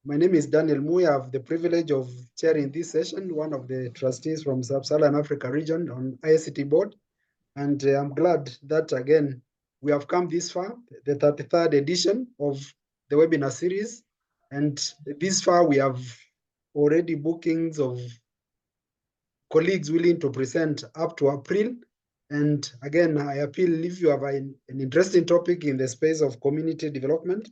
My name is Daniel Muya. I have the privilege of chairing this session, one of the trustees from Sub-Saharan Africa region on IACD board. And I'm glad that, again, we have come this far, the 33rd edition of the webinar series. And this far, we have already bookings of colleagues willing to present up to April. And again, I appeal, if you have an interesting topic in the space of community development,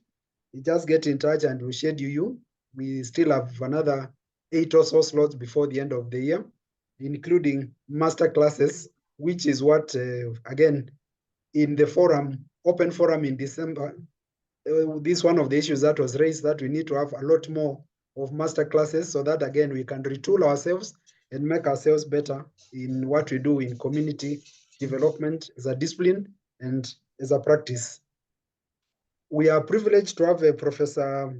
you just get in touch and we'll schedule you. We still have another 8 or so slots before the end of the year, including master classes, which is what, again, in the forum, open forum in December, this one of the issues that was raised, that we need to have a lot more of master classes so that, again, we can retool ourselves and make ourselves better in what we do in community development as a discipline and as a practice. We are privileged to have Professor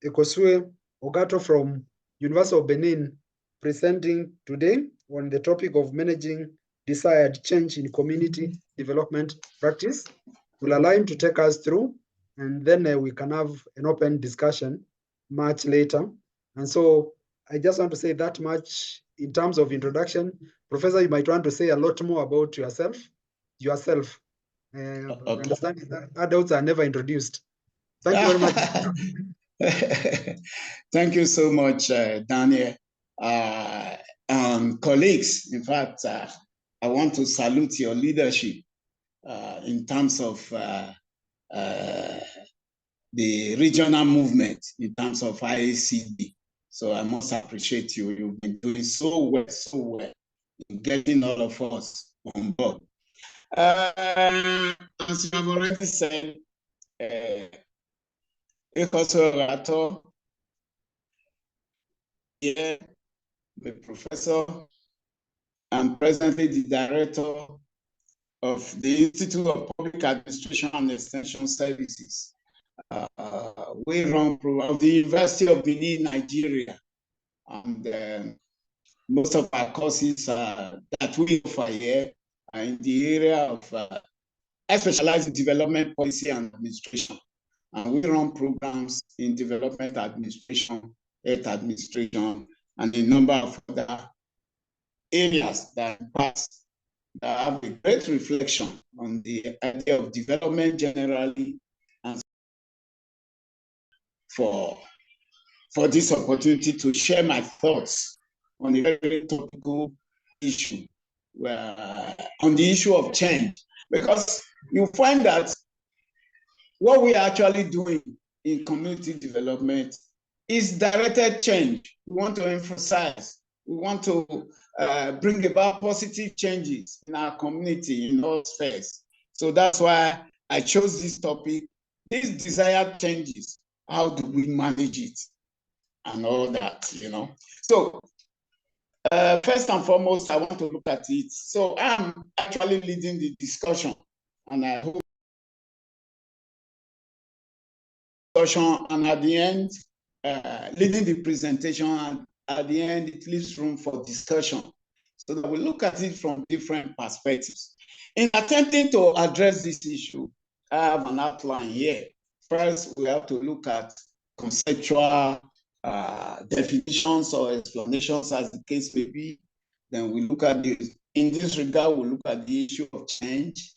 Ekhosuehi from University of Benin presenting today on the topic of managing desired change in community development practice. We'll allow him to take us through, and then we can have an open discussion much later. And so I just want to say that much in terms of introduction. Professor, you might want to say a lot more about yourself. Okay. I understand that adults are never introduced. Thank you very much. Thank you so much, Daniel. Colleagues, in fact, I want to salute your leadership in terms of the regional movement, in terms of IACD. So I must appreciate you. You've been doing so well in getting all of us on board. As you have already said, Ekhosuehi, here, the professor, and presently the director of the Institute of Public Administration and Extension Services. We run of the University of Benin, Nigeria, and most of our courses that we offer here are in the area of I specialize in development policy and administration, and we run programs in development administration, health administration, and a number of other areas that have a great reflection on the idea of development generally, and for this opportunity to share my thoughts on a very topical issue, on the issue of change, because you find that what we are actually doing in community development is directed change. We want to emphasize, we want to bring about positive changes in our community in all spheres. So that's why I chose this topic, these desired changes. How do we manage it and all that, you know? So first and foremost, I want to look at it. So I'm actually leading the discussion, and I hope and at the end, leading the presentation, and at the end, it leaves room for discussion. So that we look at it from different perspectives. In attempting to address this issue, I have an outline here. First, we have to look at conceptual definitions or explanations, as the case may be. Then we look at in this regard, we look at the issue of change,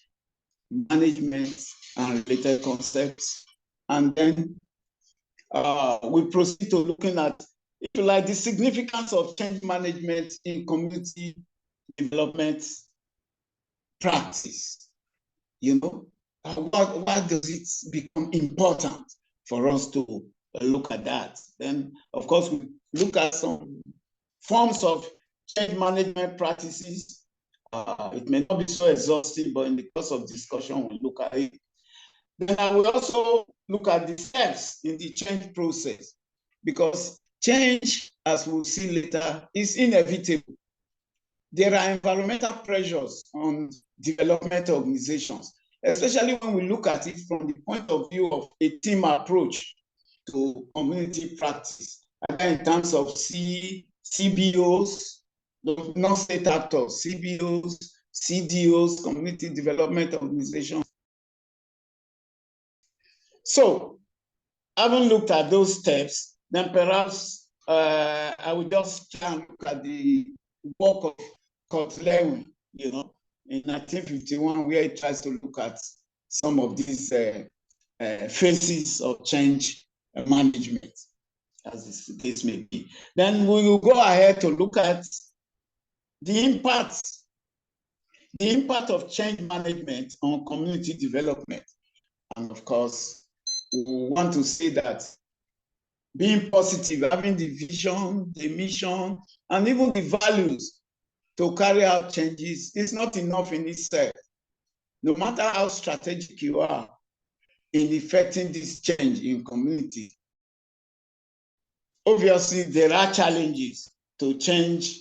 management, and related concepts. And then we proceed to looking at, if you like, the significance of change management in community development practice. You know, why does it become important for us to look at that? Then, of course, we look at some forms of change management practices. It may not be so exhaustive, but in the course of discussion, we look at it. Then I will also look at the steps in the change process, because change, as we'll see later, is inevitable. There are environmental pressures on development organizations, especially when we look at it from the point of view of a team approach to community practice, in terms of CBOs, non-state actors, CBOs, CDOs, community development organizations. So, having looked at those steps, then perhaps I will just try and look at the work of Kurt Lewin, you know, in 1951, where he tries to look at some of these phases of change management, as the case may be. Then we will go ahead to look at the impact of change management on community development. And of course, we want to say that being positive, having the vision, the mission, and even the values to carry out changes is not enough in itself. No matter how strategic you are in effecting this change in community, obviously there are challenges to change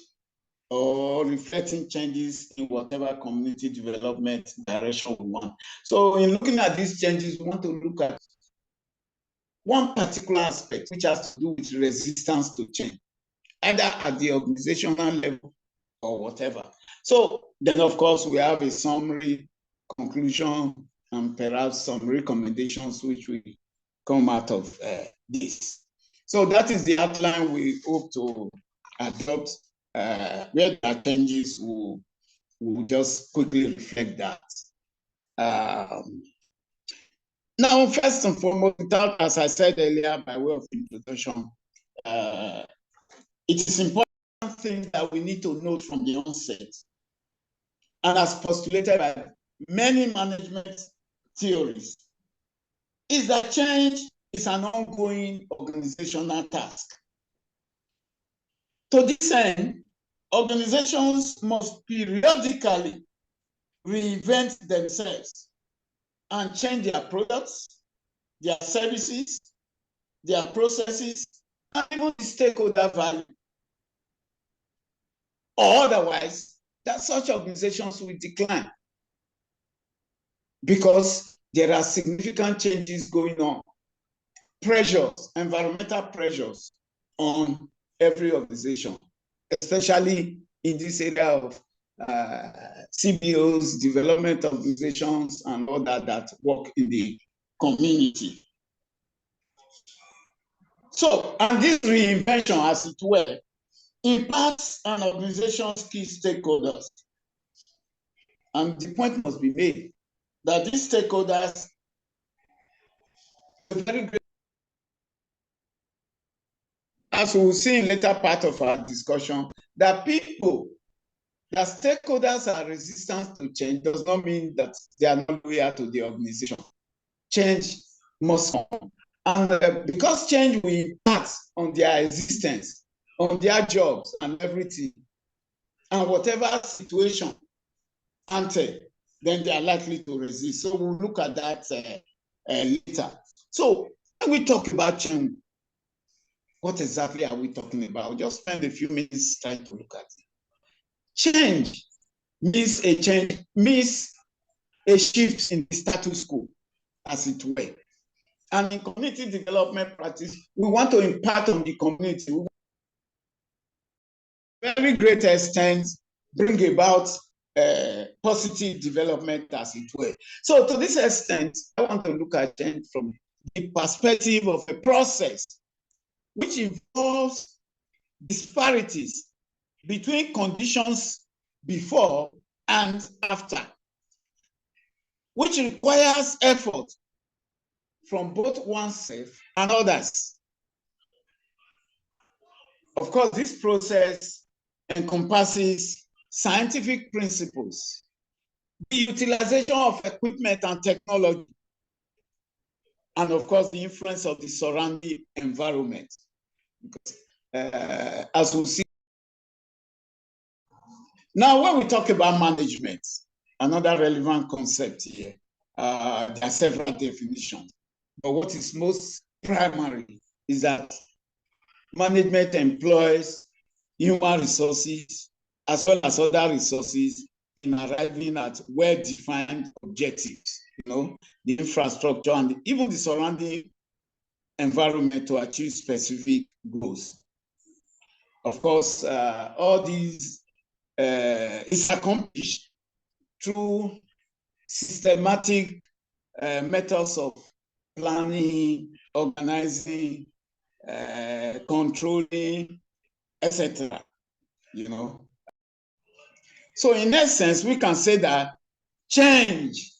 or reflecting changes in whatever community development direction we want. So in looking at these changes, we want to look at one particular aspect which has to do with resistance to change, either at the organizational level or whatever. So then, of course, we have a summary, conclusion, and perhaps some recommendations which will come out of this. So that is the outline we hope to adopt. Where there are changes, we'll just quickly reflect that. Now, first and foremost, without, as I said earlier, by way of introduction, it is important thing that we need to note from the onset, and as postulated by many management theories, is that change is an ongoing organizational task. To this end, organizations must periodically reinvent themselves and change their products, their services, their processes, and even the stakeholder value. Or otherwise, that such organizations will decline because there are significant changes going on, pressures, environmental pressures on every organization, especially in this area of CBOs, development organizations, and all that work in the community. So, and this reinvention, as it were, impacts an organization's key stakeholders. And the point must be made that these stakeholders are very great. As we will see in later part of our discussion, that stakeholders are resistant to change does not mean that they are not loyal to the organization. Change must come. And because change will impact on their existence, on their jobs and everything, and whatever situation enter, then they are likely to resist. So we'll look at that later. So when we talk about change, what exactly are we talking about? We'll just spend a few minutes trying to look at it. Change means a shift in the status quo, as it were. And in community development practice, we want to impact on the community. We very great extent bring about positive development, as it were. So to this extent, I want to look at change from the perspective of a process which involves disparities between conditions before and after, which requires effort from both oneself and others. Of course, this process encompasses scientific principles, the utilization of equipment and technology, and of course, the influence of the surrounding environment. Because, as we'll see. Now, when we talk about management, another relevant concept here, there are several definitions. But what is most primary is that management employs human resources as well as other resources in arriving at well-defined objectives, the infrastructure and even the surrounding environment to achieve specific goals. Of course, all these is accomplished through systematic methods of planning, organizing, controlling, etc. You know. So in essence, we can say that change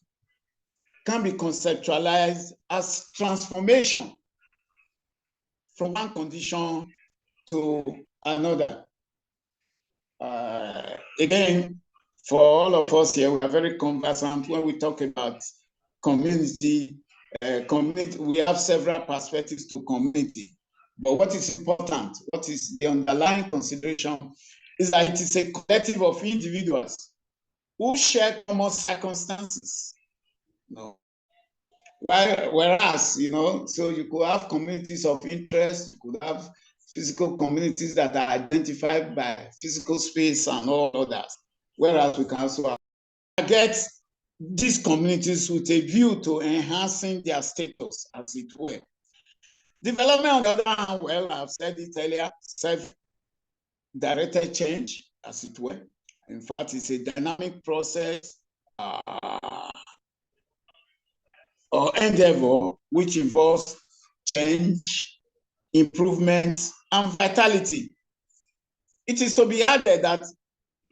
can be conceptualized as transformation from one condition to another. Again, for all of us here, we are very conversant when we talk about community. Community, we have several perspectives to community. But what is important, what is the underlying consideration, is that it is a collective of individuals who share common circumstances. No. Whereas, you know, so you could have communities of interest, you could have physical communities that are identified by physical space and all others. Whereas we can also target these communities with a view to enhancing their status, as it were. Development, on the other hand, well, I've said it earlier, self-directed change, as it were. In fact, it's a dynamic process or endeavor which involves change, improvement, and vitality. It is to be added that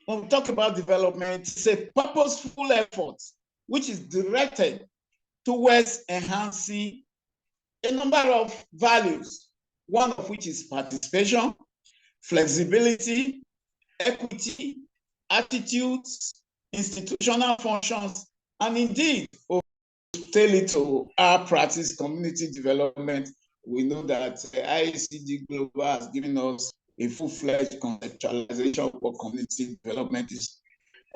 when we talk about development, it's a purposeful effort which is directed towards enhancing a number of values, one of which is participation, flexibility, equity, attitudes, institutional functions, and indeed, tail it to our practice, community development. We know that IACD Global has given us a full-fledged conceptualization of what community development is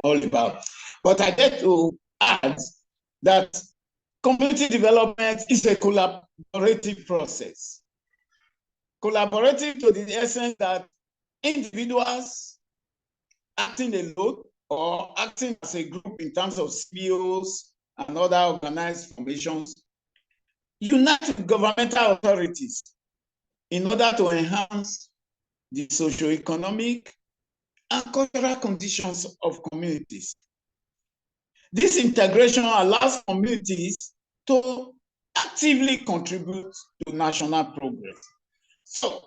all about. But I get to add that community development is a collaborative process. Collaborative to the essence that individuals acting alone or acting as a group in terms of CBOs and other organized formations unite with governmental authorities in order to enhance the socio-economic and cultural conditions of communities. This integration allows communities to actively contribute to national progress. So,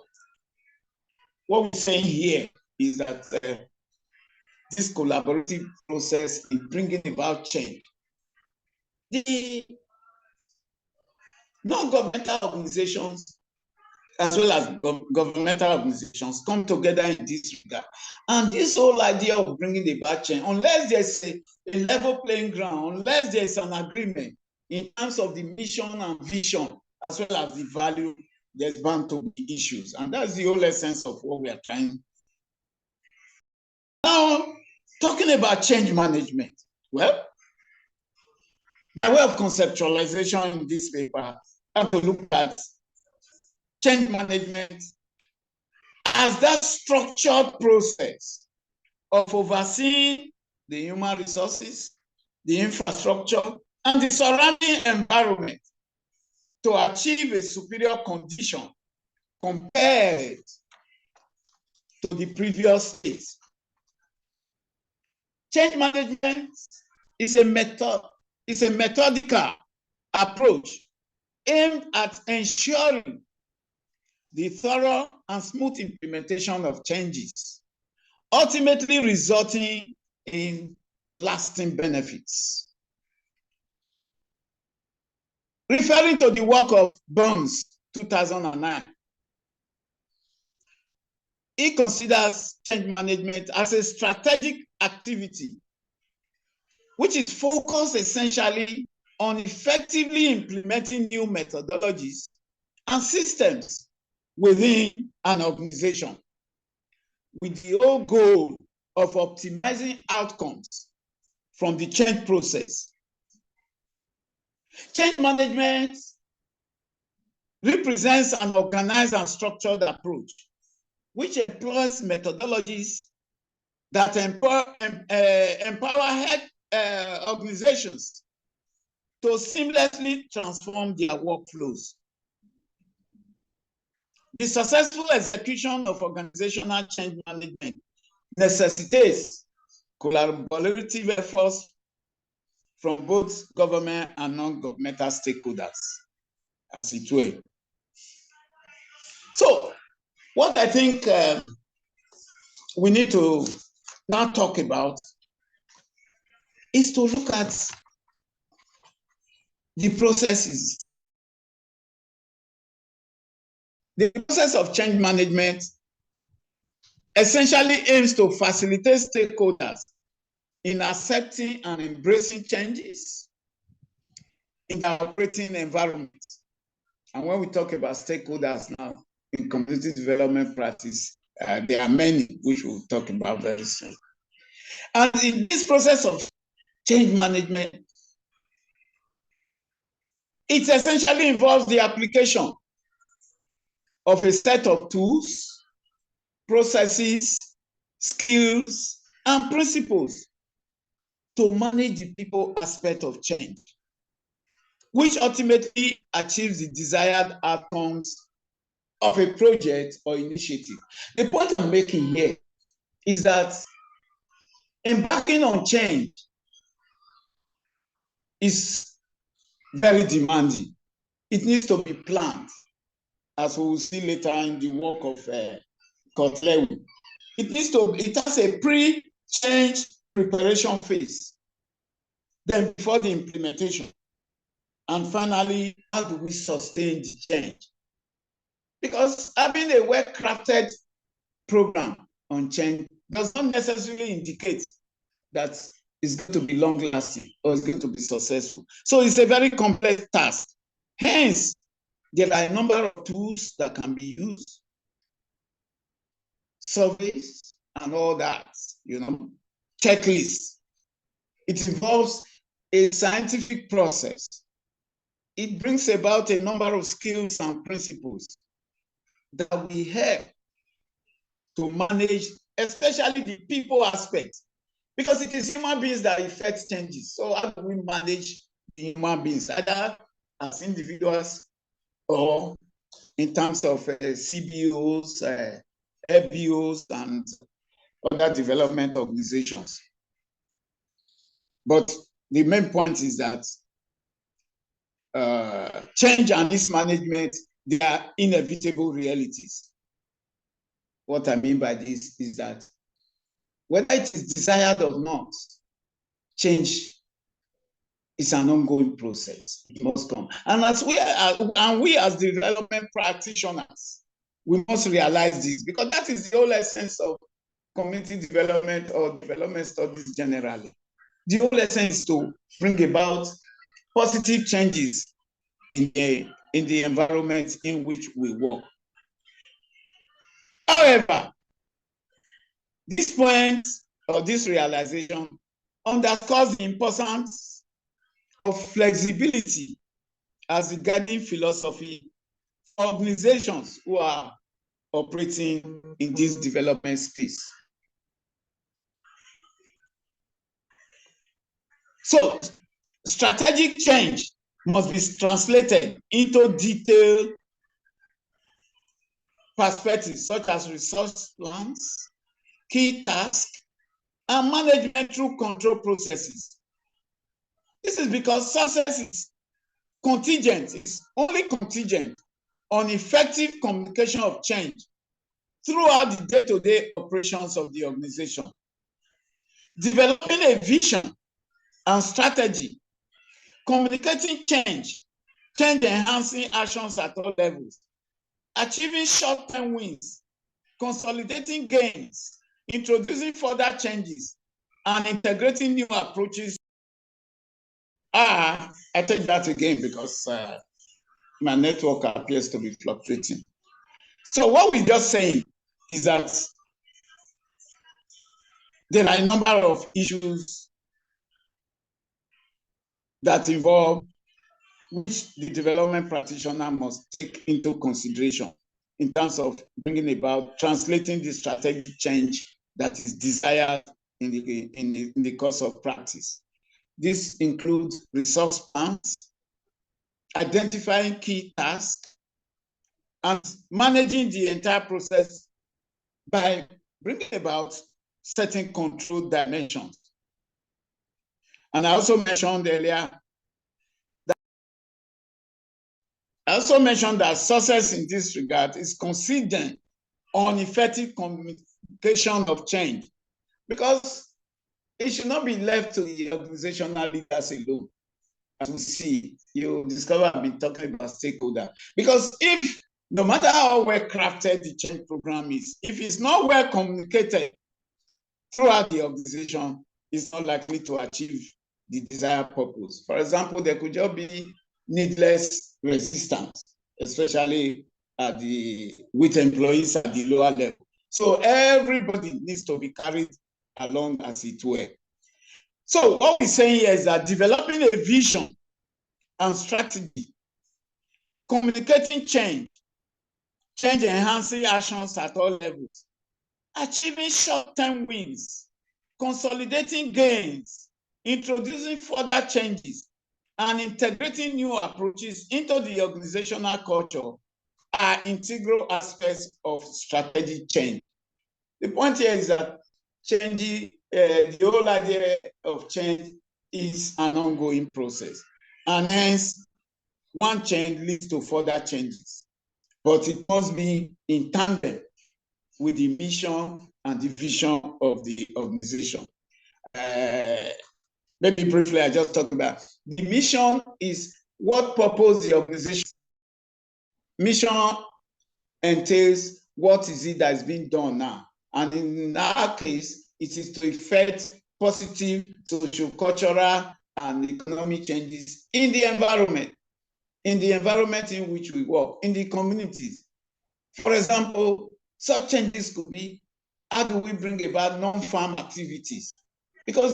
what we're saying here is that this collaborative process in bringing about change, the non-governmental organizations as well as governmental organizations come together in this regard. And this whole idea of bringing about change, unless there's a level playing ground, unless there's an agreement in terms of the mission and vision, as well as the value, there's bound to be issues. And that's the whole essence of what we are trying. Now, talking about change management. Well, by way of conceptualization in this paper, I have to look at change management as that structured process of overseeing the human resources, the infrastructure, and the surrounding environment to achieve a superior condition compared to the previous state. Change management is a methodical approach aimed at ensuring the thorough and smooth implementation of changes, ultimately resulting in lasting benefits. Referring to the work of Burns, 2009, he considers change management as a strategic activity which is focused essentially on effectively implementing new methodologies and systems within an organization with the whole goal of optimizing outcomes from the change process. Change management represents an organized and structured approach which employs methodologies that empower organizations to seamlessly transform their workflows. The successful execution of organizational change management necessitates collaborative efforts from both government and non-governmental stakeholders, as it were. So, What I think we need to now talk about is to look at the processes. The process of change management essentially aims to facilitate stakeholders in accepting and embracing changes in the operating environment. And when we talk about stakeholders now in community development practice, there are many which we'll talk about very soon. And in this process of change management, it essentially involves the application of a set of tools, processes, skills, and principles to manage the people aspect of change, which ultimately achieves the desired outcomes of a project or initiative. The point I'm making here is that embarking on change is very demanding. It needs to be planned, as we will see later in the work of Ekhosuehi. It has a pre-change preparation phase, then before the implementation, and finally, how do we sustain the change? Because having a well-crafted program on change does not necessarily indicate that it's going to be long-lasting or it's going to be successful. So it's a very complex task. Hence, there are a number of tools that can be used, surveys and all that, checklists. It involves a scientific process. It brings about a number of skills and principles that we help to manage, especially the people aspect, because it is human beings that affect changes. So how do we manage the human beings, either as individuals or in terms of CBOs, FBOs, and other development organizations? But the main point is that change and its management, they are inevitable realities. What I mean by this is that whether it is desired or not, change is an ongoing process. It must come. And we as development practitioners, we must realize this, because that is the whole essence of community development or development studies generally. The whole essence is to bring about positive changes in the environment in which we work. However, this point or this realization underscores the importance of flexibility as a guiding philosophy for organizations who are operating in this development space. So, strategic change must be translated into detailed perspectives such as resource plans, key tasks, and management through control processes. This is because success is contingent, it's only contingent on effective communication of change throughout the day-to-day operations of the organization. Developing a vision and strategy, communicating change enhancing actions at all levels, achieving short-term wins, consolidating gains, introducing further changes, and integrating new approaches. I take that again because my network appears to be fluctuating. So what we're just saying is that there are a number of issues that involve which the development practitioner must take into consideration in terms of bringing about translating the strategic change that is desired in the course of practice. This includes resource plans, identifying key tasks, and managing the entire process by bringing about certain control dimensions. And I also mentioned earlier that success in this regard is contingent on effective communication of change, because it should not be left to the organizational leaders alone. As we see, you discover I've been talking about stakeholders. Because if, no matter how well crafted the change program is, if it's not well communicated throughout the organization, it's not likely to achieve the desired purpose. For example, there could just be needless resistance, especially with employees at the lower level. So everybody needs to be carried along, as it were. So what we're saying here is that developing a vision and strategy, communicating change enhancing actions at all levels, achieving short-term wins, consolidating gains, introducing further changes, and integrating new approaches into the organizational culture are integral aspects of strategic change. The point here is that changing, the whole idea of change is an ongoing process, and hence one change leads to further changes, but it must be in tandem with the mission and the vision of the organization. Maybe briefly, I just talked about the mission is what purpose the organization. Mission entails what is it that is being done now. And in our case, it is to effect positive social, cultural, and economic changes in the environment in which we work, in the communities. For example, such changes could be, how do we bring about non-farm activities? Because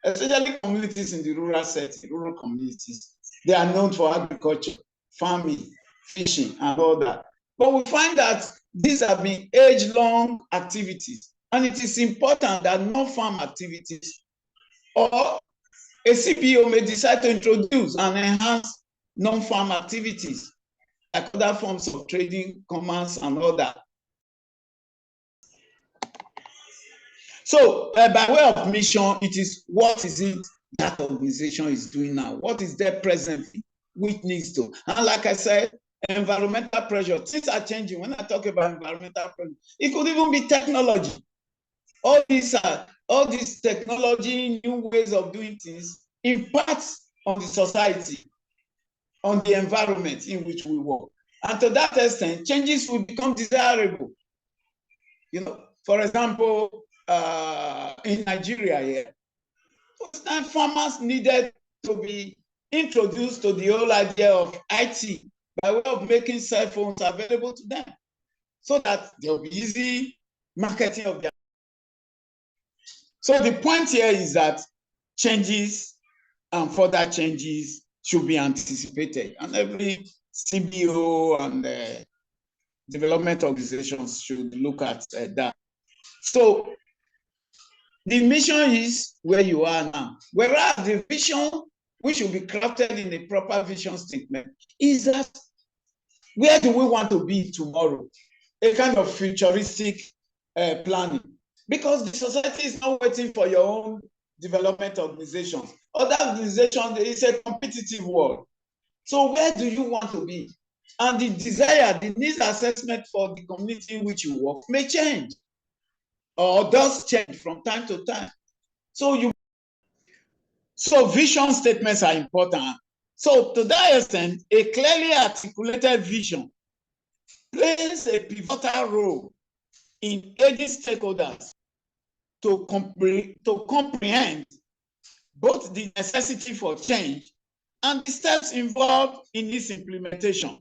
especially communities in the rural setting, rural communities, they are known for agriculture, farming, fishing, and all that. But we find that these have been age-long activities, and it is important that non-farm activities or a CPO may decide to introduce and enhance non-farm activities like other forms of trading, commerce, and all that. So by way of mission, it is what is it that organization is doing now? What is there presently which needs to? And like I said, environmental pressure, things are changing. When I talk about environmental pressure, it could even be technology. All this technology, new ways of doing things impacts on the society, on the environment in which we work. And to that extent, changes will become desirable. You know, for example, in Nigeria here, farmers needed to be introduced to the whole idea of IT by way of making cell phones available to them, so that there will be easy marketing of their. So the point here is that changes and further changes should be anticipated, and every CBO and development organizations should look at that. So the mission is where you are now, whereas the vision, which should be crafted in a proper vision statement, is that where do we want to be tomorrow? A kind of futuristic planning, because the society is not waiting for your own development organizations. Other organizations, it's a competitive world. So where do you want to be? And the desire, the needs assessment for the community in which you work may change, or does change from time to time. So vision statements are important. So to that extent, a clearly articulated vision plays a pivotal role in aiding stakeholders to comprehend both the necessity for change and the steps involved in its implementation.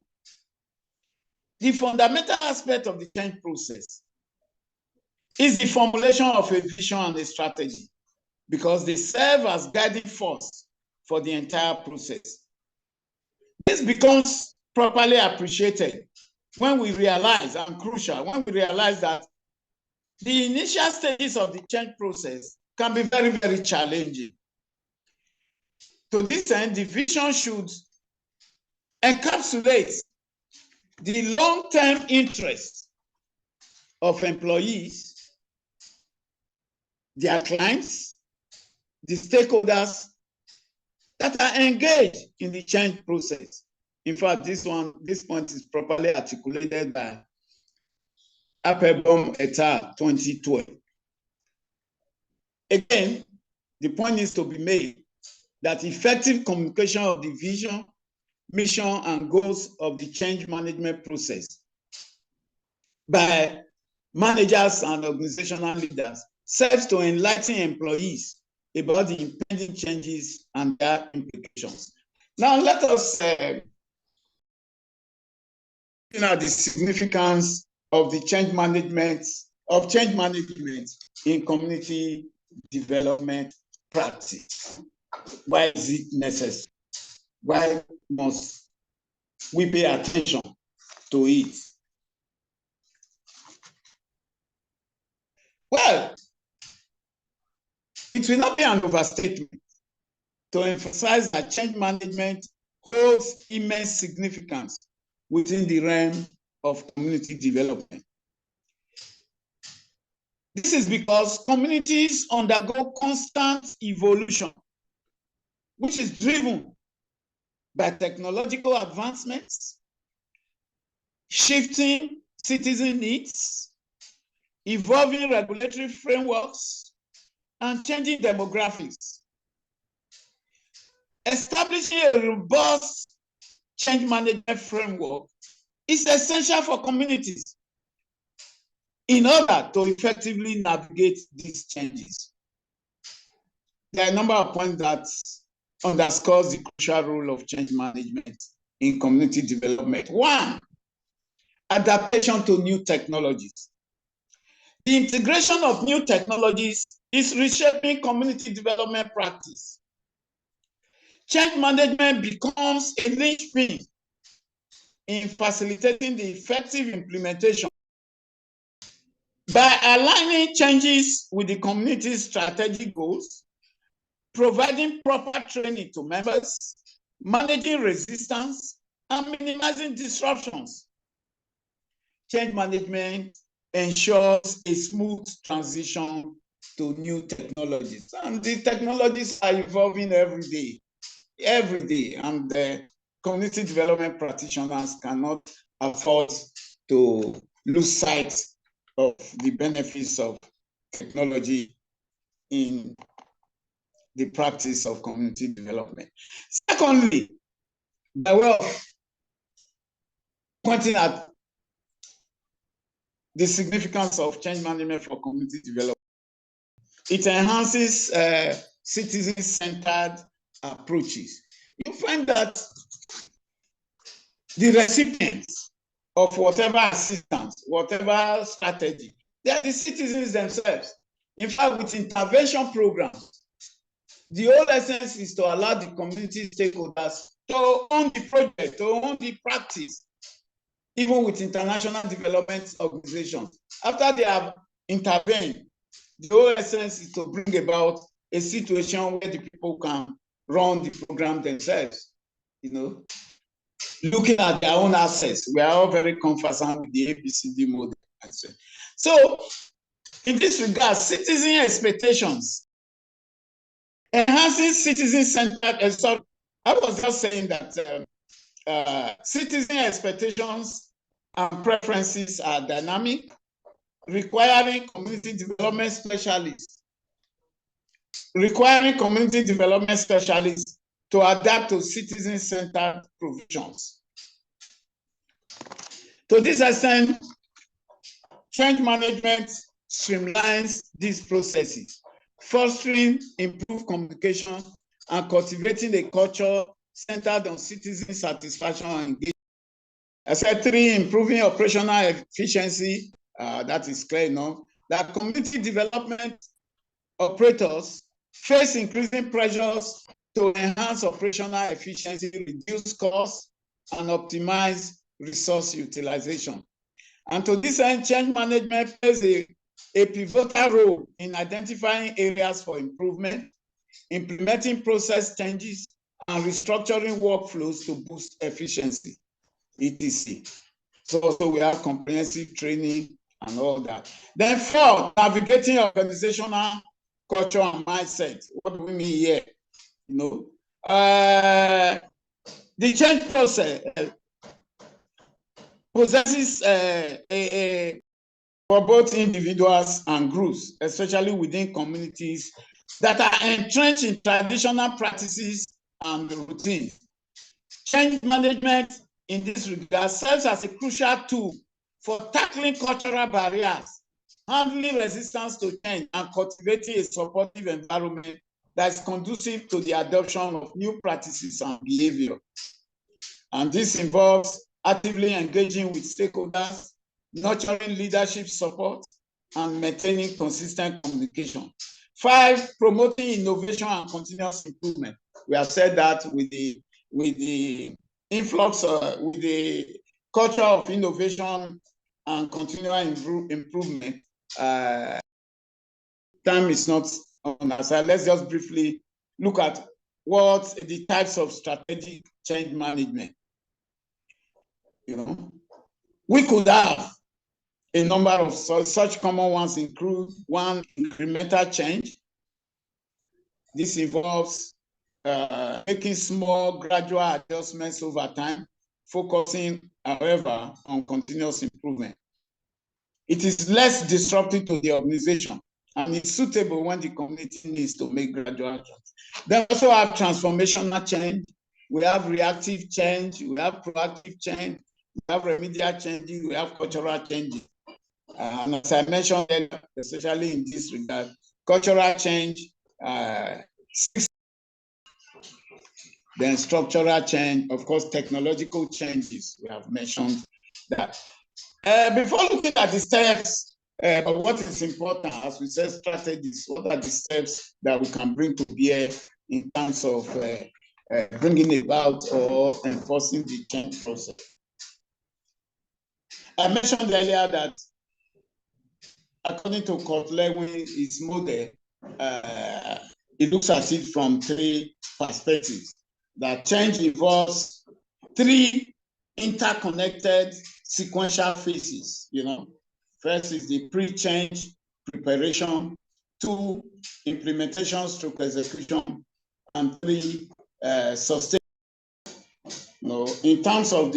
The fundamental aspect of the change process is the formulation of a vision and a strategy, because they serve as guiding force for the entire process. This becomes properly appreciated when we realize, and crucial, when we realize that the initial stages of the change process can be very, very challenging. To this end, the vision should encapsulate the long-term interests of employees, their clients, the stakeholders that are engaged in the change process. In fact, this point is properly articulated by Applebaum et al. 2012. Again, the point is to be made that effective communication of the vision, mission, and goals of the change management process by managers and organizational leaders serves to enlighten employees about the impending changes and their implications. Now, let us look at the significance of the change management in community development practice. Why is it necessary? Why must we pay attention to it? Well, it will not be an overstatement to emphasize that change management holds immense significance within the realm of community development. This is because communities undergo constant evolution, which is driven by technological advancements, shifting citizen needs, evolving regulatory frameworks, and changing demographics. Establishing a robust change management framework is essential for communities in order to effectively navigate these changes. There are a number of points that underscores the crucial role of change management in community development. One, adaptation to new technologies. The integration of new technologies is reshaping community development practice. Change management becomes a linchpin in facilitating the effective implementation by aligning changes with the community's strategic goals, providing proper training to members, managing resistance, and minimizing disruptions. Change management ensures a smooth transition to new technologies. And the technologies are evolving every day, and the community development practitioners cannot afford to lose sight of the benefits of technology in the practice of community development. Secondly, by way of pointing at the significance of change management for community development, it enhances citizen-centered approaches. You find that the recipients of whatever assistance, whatever strategy, they are the citizens themselves. In fact, with intervention programs, the whole essence is to allow the community stakeholders to own the project, to own the practice, even with international development organizations. After they have intervened, the whole essence is to bring about a situation where the people can run the program themselves, looking at their own assets. We are all very conversant with the ABCD model. So, in this regard, citizen expectations, enhancing citizen-centered, I was just saying that citizen expectations and preferences are dynamic, requiring community development specialists to adapt to citizen-centered provisions. To this extent, change management streamlines these processes, fostering improved communication and cultivating a culture centered on citizen satisfaction and engagement. I said 3, improving operational efficiency. That is clear enough. That community development operators face increasing pressures to enhance operational efficiency, reduce costs, and optimize resource utilization. And to this end, change management plays a pivotal role in identifying areas for improvement, implementing process changes, and restructuring workflows to boost efficiency, etc. So we have comprehensive training and all that. Then 4, navigating organizational culture and mindset. What do we mean here? The change process possesses a for both individuals and groups, especially within communities that are entrenched in traditional practices and routines. Change management in this regard serves as a crucial tool for tackling cultural barriers, handling resistance to change, and cultivating a supportive environment that is conducive to the adoption of new practices and behavior. And this involves actively engaging with stakeholders, nurturing leadership support, and maintaining consistent communication. 5, promoting innovation and continuous improvement. We have said that with the influx, with the culture of innovation and continuous improvement. Time is not on our side. Let's just briefly look at what the types of strategic change management. We could have a number of such common ones include 1, incremental change. This involves making small gradual adjustments over time, focusing, however, on continuous improvement. It is less disruptive to the organization and it's suitable when the community needs to make gradual adjustments. They also have transformational change. We have reactive change. We have proactive change. We have remedial changing. We have cultural changing. And as I mentioned earlier, especially in this regard, cultural change, 6, then structural change, of course, technological changes. We have mentioned that. Before looking at the steps, what is important, as we said, strategies, what are the steps that we can bring to bear in terms of bringing about or enforcing the change process? I mentioned earlier that according to Kurt-Lewin's model, it looks at it from 3 perspectives. That change involves 3 interconnected sequential phases. First is the pre-change preparation, 2, implementation stroke execution, and 3, sustain. In terms of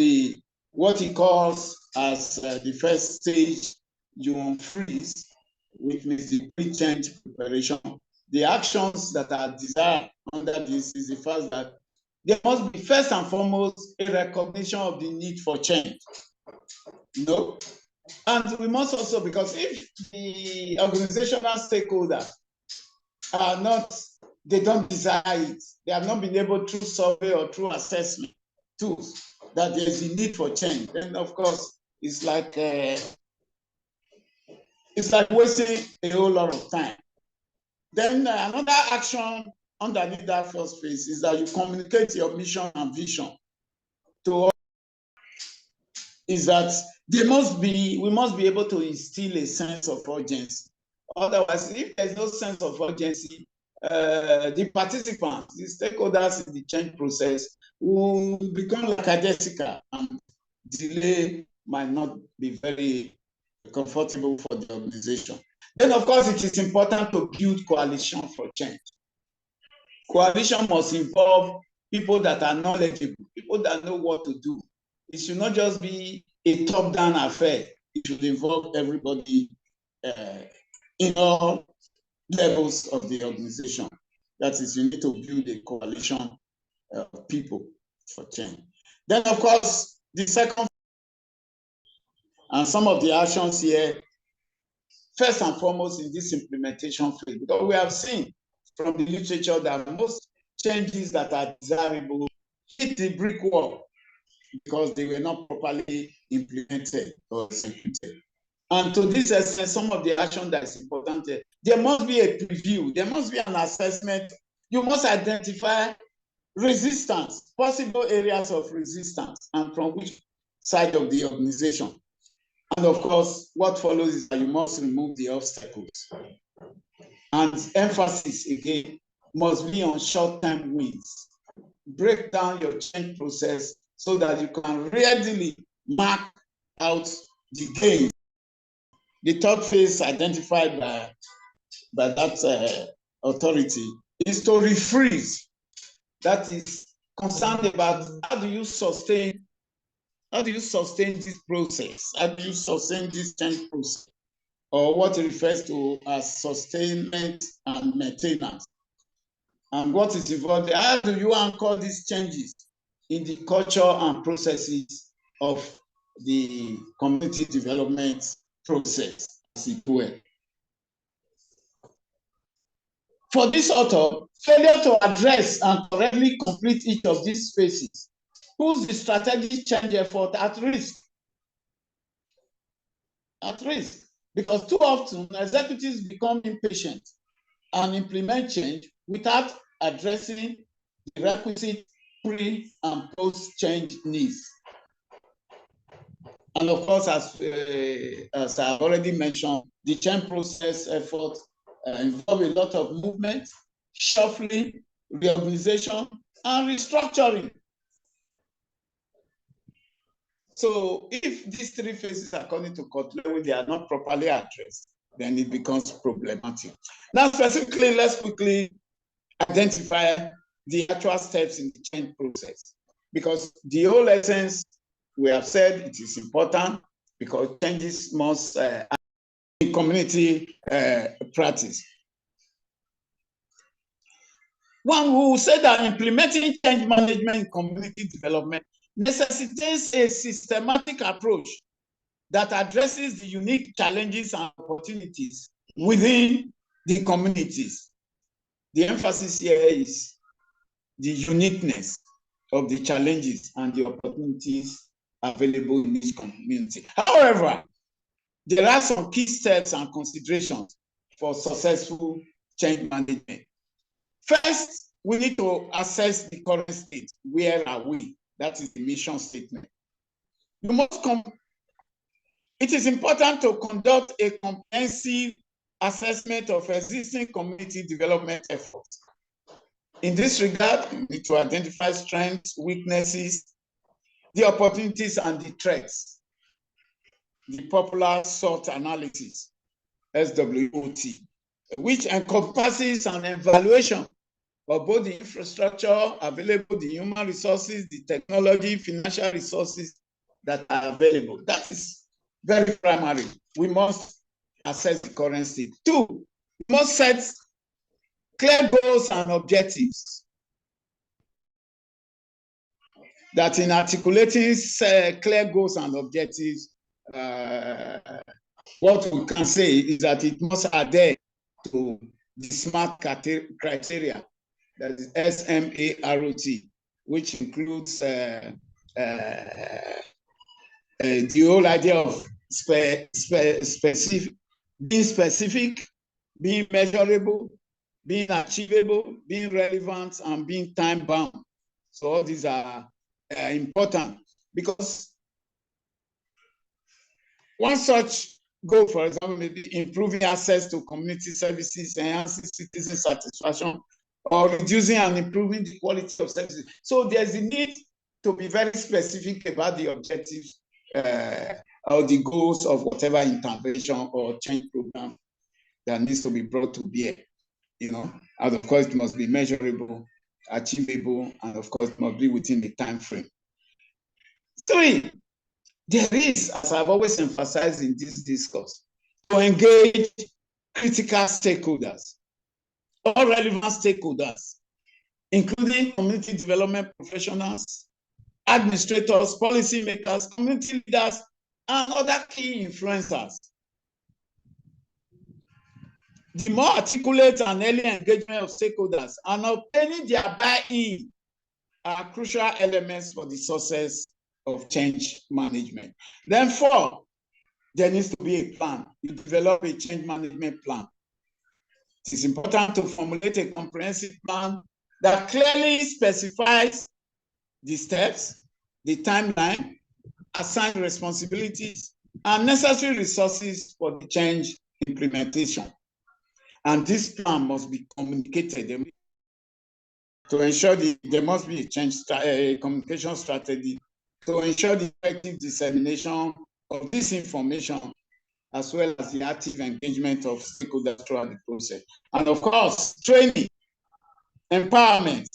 what he calls as the first stage, you unfreeze, which means the pre-change preparation. The actions that are desired under this is the fact that there must be first and foremost a recognition of the need for change. And we must also, because if the organizational stakeholders are not, they don't desire it, they have not been able through survey or through assessment tools that there's a need for change, then of course it's like wasting a whole lot of time. Then another action underneath that first phase is that you communicate your mission and vision to all. Is that we must be able to instill a sense of urgency. Otherwise, if there's no sense of urgency, the participants, the stakeholders in the change process will become lackadaisical, and delay might not be very comfortable for the organization. Then, of course, it is important to build coalition for change. Coalition must involve people that are knowledgeable, people that know what to do. It should not just be a top-down affair. It should involve everybody in all levels of the organization. That is, you need to build a coalition of people for change. Then, of course, the second, and some of the actions here, first and foremost in this implementation phase, because we have seen from the literature that most changes that are desirable hit the brick wall because they were not properly implemented or executed. And to this extent, some of the action that is important, there must be a preview, there must be an assessment. You must identify resistance, possible areas of resistance, and from which side of the organization. And of course, what follows is that you must remove the obstacles. And emphasis, again, must be on short-term wins. Break down your change process so that you can readily mark out the gain. The third phase identified by that authority is to refreeze. That is concerned about how do you sustain this process? How do you sustain this change process? or what it refers to as sustainment and maintenance. And what is involved, how do you anchor these changes in the culture and processes of the community development process, as it were? For this author, failure to address and correctly complete each of these phases puts the strategic change effort at risk. At risk, because too often executives become impatient and implement change without addressing the requisite pre and post change needs. And of course, as I've already mentioned, the change process effort involve a lot of movement, shuffling, reorganization, and restructuring. So if these three phases, according to Kotler, they are not properly addressed, then it becomes problematic. Now, specifically, let's quickly identify the actual steps in the change process, because the whole essence, we have said it is important because changes must in community practice. One who said that implementing change management in community development necessitates a systematic approach that addresses the unique challenges and opportunities within the communities. The emphasis here is the uniqueness of the challenges and the opportunities available in each community. However, there are some key steps and considerations for successful change management. First, we need to assess the current state. Where are we? That is the mission statement. It is important to conduct a comprehensive assessment of existing community development efforts. In this regard, we need to identify strengths, weaknesses, the opportunities, and the threats. The popular SWOT analysis, SWOT, which encompasses an evaluation of both the infrastructure available, the human resources, the technology, financial resources that are available. That is very primary. We must assess the current state. Two, we must set clear goals and objectives. That in articulating clear goals and objectives, what we can say is that it must adhere to the SMART criteria, that is SMART, which includes the whole idea of being specific, being measurable, being achievable, being relevant, and being time-bound. So all these are important, because one such goal, for example, may be improving access to community services, enhancing citizen satisfaction, or reducing and improving the quality of services. So there's a need to be very specific about the objectives or the goals of whatever intervention or change program that needs to be brought to bear. And of course, it must be measurable, achievable, and of course, it must be within the time frame. Three, there is, as I've always emphasized in this discourse, to engage critical stakeholders, all relevant stakeholders, including community development professionals, administrators, policymakers, community leaders, and other key influencers. The more articulate and early engagement of stakeholders and obtaining their buy-in are crucial elements for the success of change management. Then four, there needs to be a plan. You develop a change management plan. It is important to formulate a comprehensive plan that clearly specifies the steps, the timeline, assigned responsibilities, and necessary resources for the change implementation. And this plan must be communicated to ensure there must be a change communication strategy to ensure the effective dissemination of this information, as well as the active engagement of stakeholders throughout the process. And of course, training, empowerment.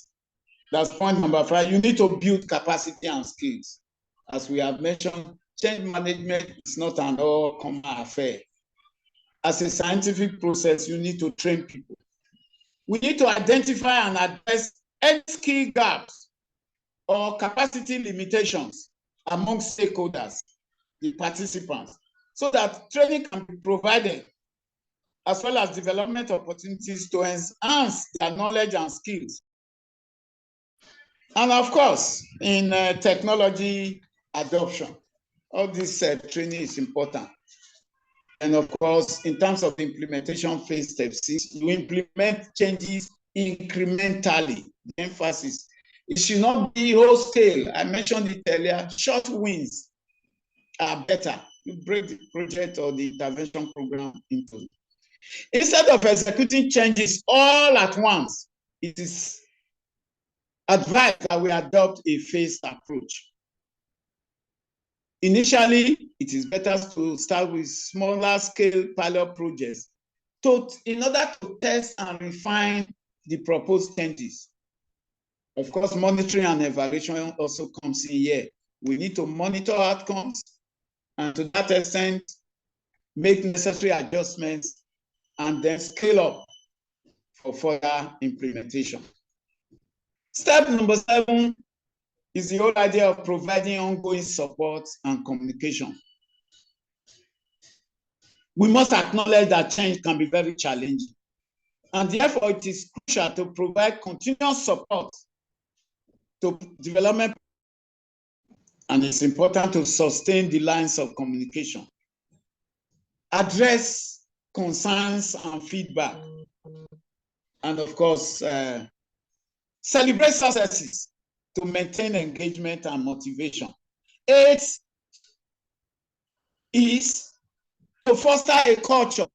That's point number 5. You need to build capacity and skills. As we have mentioned, change management is not an all-common affair. as a scientific process, you need to train people. We need to identify and address any skill gaps or capacity limitations among stakeholders, the participants, so that training can be provided, as well as development opportunities to enhance their knowledge and skills. And of course, in technology adoption, all this training is important. And of course, in terms of implementation phase, step 6, you implement changes incrementally. The emphasis, it should not be whole scale. I mentioned it earlier, short wins are better. You break the project or the intervention program into it. Instead of executing changes all at once, it is advised that we adopt a phased approach. Initially, it is better to start with smaller scale pilot projects in order to test and refine the proposed changes. Of course, monitoring and evaluation also comes in here. We need to monitor outcomes and to that extent, make necessary adjustments and then scale up for further implementation. Step number 7 is the whole idea of providing ongoing support and communication. We must acknowledge that change can be very challenging, and therefore it is crucial to provide continuous support to development, and it's important to sustain the lines of communication, address concerns and feedback, and of course, celebrate successes to maintain engagement and motivation. 8 is to foster a culture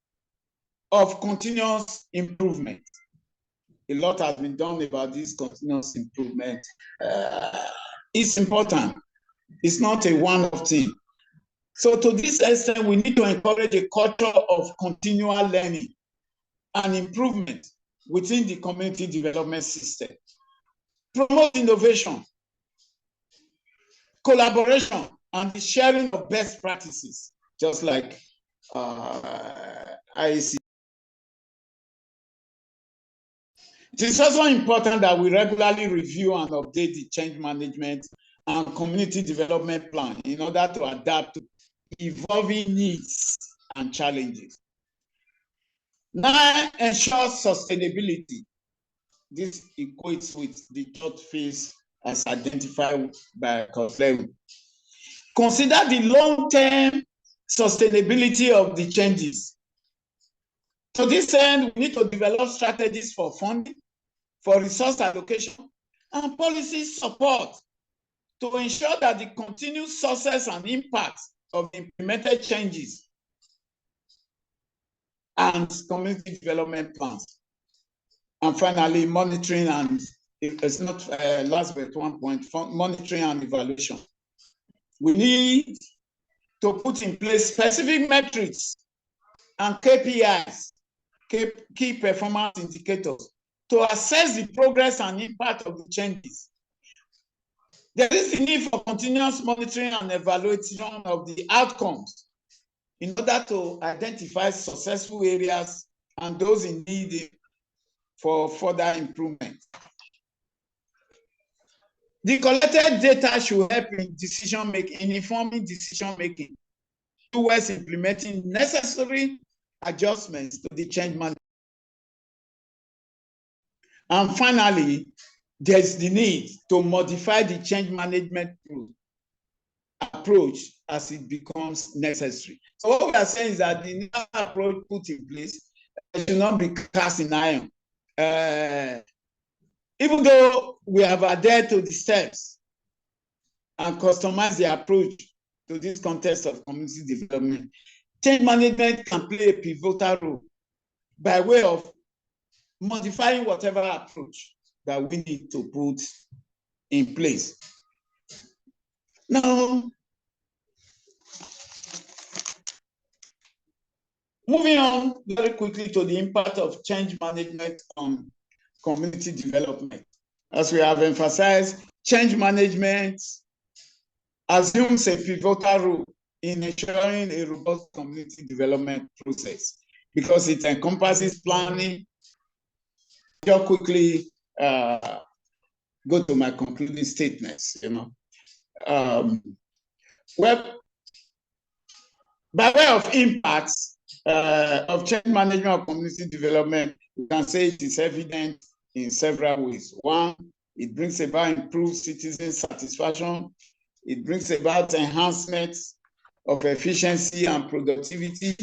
of continuous improvement. A lot has been done about this continuous improvement. It's important. It's not a one-off thing. So to this extent, we need to encourage a culture of continual learning and improvement within the community development system. Promote innovation, collaboration, and the sharing of best practices, just like IACD. It is also important that we regularly review and update the change management and community development plan in order to adapt to evolving needs and challenges. 9, ensure sustainability. This equates with the 3rd phase as identified by Ekhosuehi. Consider the long-term sustainability of the changes. To this end, we need to develop strategies for funding, for resource allocation, and policy support to ensure that the continued success and impact of the implemented changes and community development plans. And finally, monitoring and, it's not last but one point, monitoring and evaluation. We need to put in place specific metrics and KPIs, key performance indicators, to assess the progress and impact of the changes. There is the need for continuous monitoring and evaluation of the outcomes in order to identify successful areas and those in need for further improvement. The collected data should help in decision-making, in informing decision-making towards implementing necessary adjustments to the change management. And finally, there's the need to modify the change management approach as it becomes necessary. So what we are saying is that the new approach put in place should not be cast in iron. Even though we have adhered to the steps and customized the approach to this context of community development, change management can play a pivotal role by way of modifying whatever approach that we need to put in place. Now, moving on very quickly to the impact of change management on community development. As we have emphasized, change management assumes a pivotal role in ensuring a robust community development process. because it encompasses planning. Just quickly go to my concluding statements, well, by way of impacts of change management of community development, we can say it is evident in several ways. One, it brings about improved citizen satisfaction. It brings about enhancement of efficiency and productivity.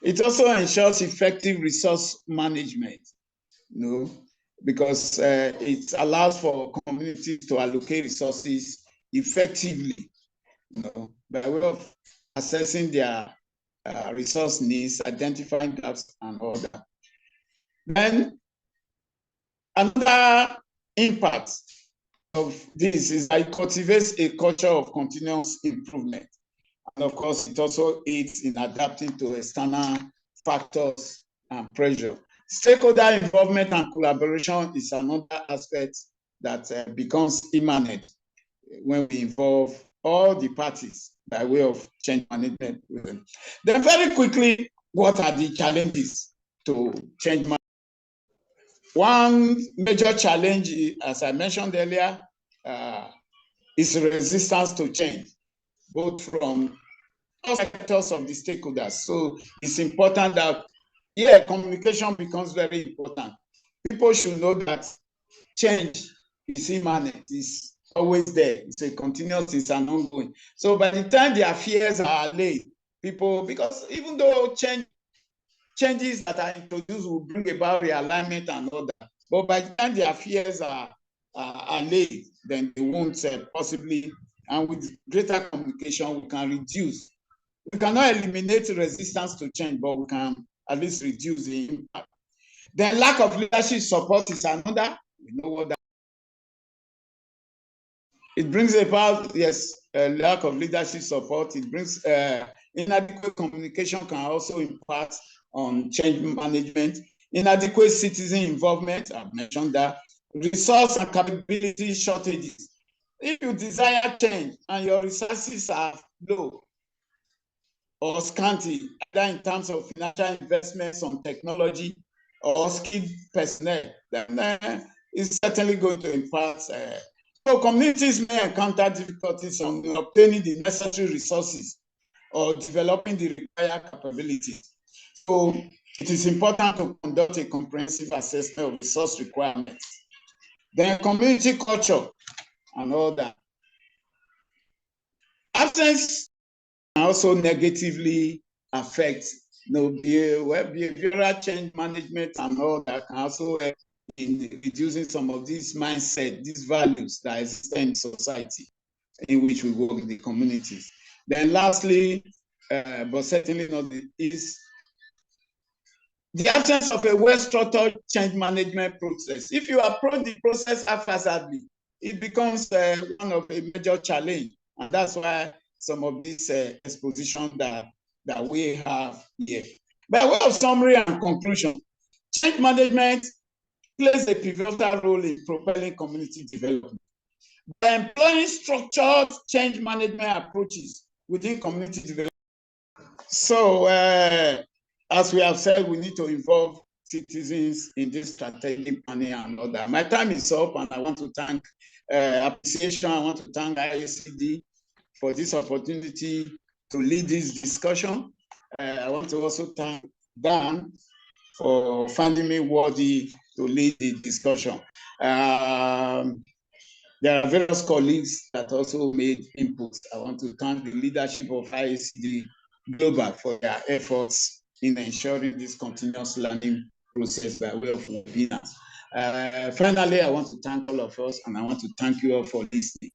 It also ensures effective resource management, because it allows for communities to allocate resources effectively, by way of assessing their resource needs, identifying gaps, and all that. Then another impact of this is that it cultivates a culture of continuous improvement. And of course, it also aids in adapting to external factors and pressure. Stakeholder involvement and collaboration is another aspect that becomes imminent when we involve all the parties by way of change management. Then very quickly, what are the challenges to change management? One major challenge, as I mentioned earlier, is resistance to change, both from all sectors of the stakeholders. So it's important that, communication becomes very important. People should know that change is imminent, it's always there, it's a continuous, it's an ongoing. So by the time their fears are laid, people, because even though changes that are introduced will bring about realignment and all that, but by the time their fears are laid, then they won't possibly, and with greater communication, we can reduce. We cannot eliminate resistance to change, but we can at least reduce the impact. The lack of leadership support is another. We know what that it brings about. Yes, lack of leadership support. It brings inadequate communication can also impact on change management. Inadequate citizen involvement, I've mentioned that. Resource and capability shortages. If you desire change and your resources are low or scanty, either in terms of financial investments on technology or skilled personnel, then it's certainly going to impact. So communities may encounter difficulties on obtaining the necessary resources or developing the required capabilities. So it is important to conduct a comprehensive assessment of resource requirements. Then community culture and all that. Absence can also negatively affect behavioral change management and all that, can also help in reducing some of these mindset, these values that exist in society in which we work in the communities. Then lastly, but certainly not the least, the absence of a well-structured change management process. If you approach the process haphazardly, it becomes one of a major challenge. And that's why some of these expositions that we have here. By way of summary and conclusion, change management plays a pivotal role in propelling community development. By employing structured change management approaches within community development. So, as we have said, we need to involve citizens in this strategic planning and all that. My time is up, and I want to thank appreciation. I want to thank IACD for this opportunity to lead this discussion. I want to also thank Dan for finding me worthy to lead the discussion. There are various colleagues that also made inputs. I want to thank the leadership of IACD Global for their efforts in ensuring this continuous learning process by way of webinars. Finally, I want to thank all of us, and I want to thank you all for listening.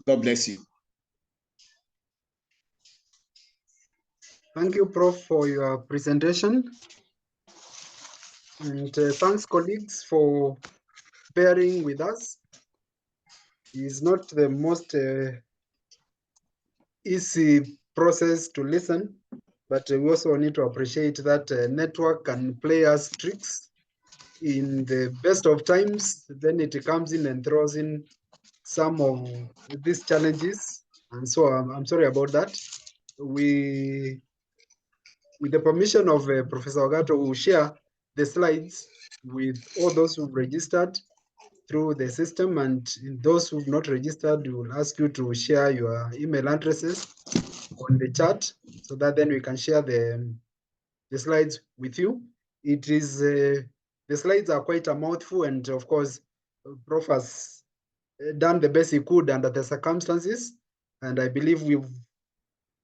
God bless you. Thank you, Prof, for your presentation. And thanks, colleagues, for bearing with us. It's not the most easy process to listen, but we also need to appreciate that network can play us tricks. In the best of times, then it comes in and throws in some of these challenges. And so I'm sorry about that. We with the permission of Professor OGHATOR, we will share the slides with all those who've registered through the system, and those who've not registered, we will ask you to share your email addresses on the chat so that then we can share the slides with you. It is the slides are quite a mouthful, and of course, Prof has done the best he could under the circumstances, and I believe we've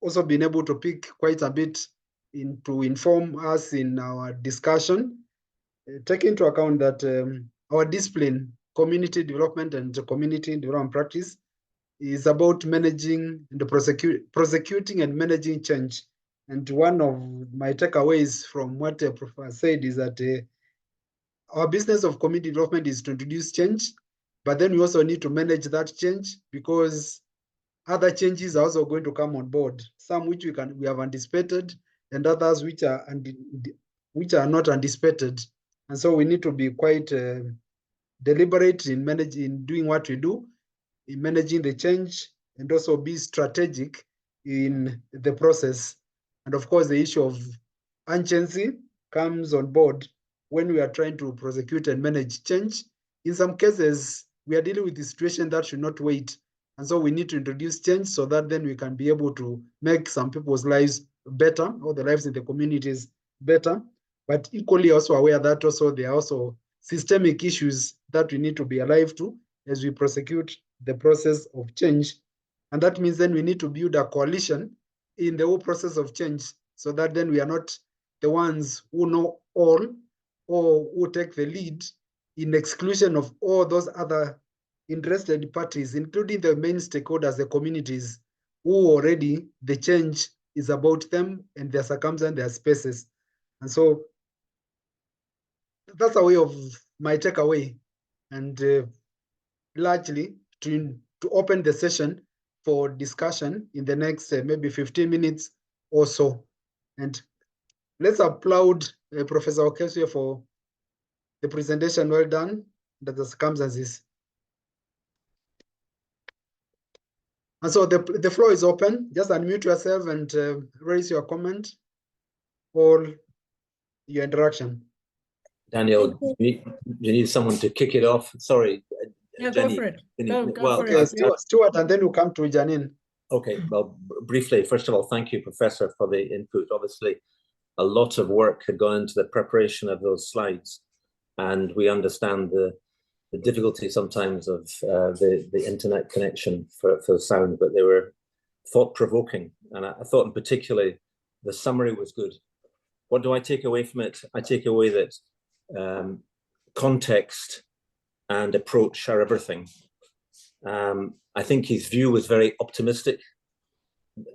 also been able to pick quite a bit to inform us in our discussion. Take into account that our discipline, community development and community development practice, is about managing and prosecuting and managing change. And one of my takeaways from what Professor said is that our business of community development is to introduce change, but then we also need to manage that change, because other changes are also going to come on board, some which we have anticipated, and others which are not anticipated. And so we need to be quite deliberate in doing what we do, in managing the change, and also be strategic in the process. And of course, the issue of urgency comes on board when we are trying to prosecute and manage change. In some cases, we are dealing with a situation that should not wait. And so we need to introduce change so that then we can be able to make some people's lives better, or the lives in the communities better. But equally also aware that also there are also systemic issues that we need to be alive to as we prosecute the process of change. And that means then we need to build a coalition in the whole process of change, so that then we are not the ones who know all or who take the lead in exclusion of all those other interested parties, including the main stakeholders, the communities, who already the change is about them and their circumstances, their spaces. And so that's a way of my takeaway, and largely to open the session for discussion in the next maybe 15 minutes or so. And let's applaud Professor Ekhosuehi for the presentation. Well done under the circumstances. And so the floor is open. Just unmute yourself and raise your comment or your interaction. Daniel, you need someone to kick it off. Sorry, yeah, Jenny. go for it. Well, for it. Stuart, and then we'll come to Janine. Okay, well, briefly, first of all, thank you, Professor, for the input. Obviously, a lot of work had gone into the preparation of those slides, and we understand the difficulty sometimes of the internet connection for sound, but they were thought-provoking. And I thought in particular, the summary was good. What do I take away from it? I take away that context and approach are everything. I think his view was very optimistic.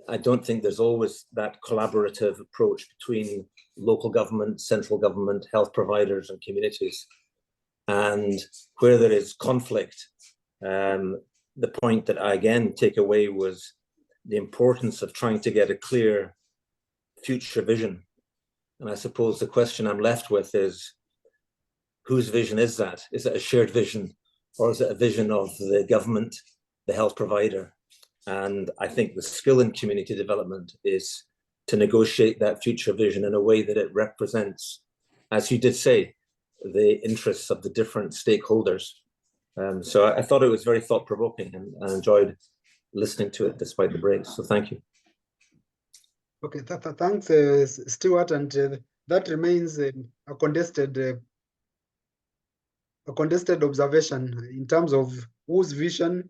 I don't think there's always that collaborative approach between local government, central government, health providers, and communities. And where there is conflict, the point that I again take away was the importance of trying to get a clear future vision. And I suppose the question I'm left with is, whose vision is that? Is it a shared vision, or is it a vision of the government, the health provider? And I think the skill in community development is to negotiate that future vision in a way that it represents, as you did say, the interests of the different stakeholders. So I thought it was very thought-provoking, and I enjoyed listening to it despite the breaks. So thank you. Okay, thanks, Stuart. And that remains a contested observation in terms of whose vision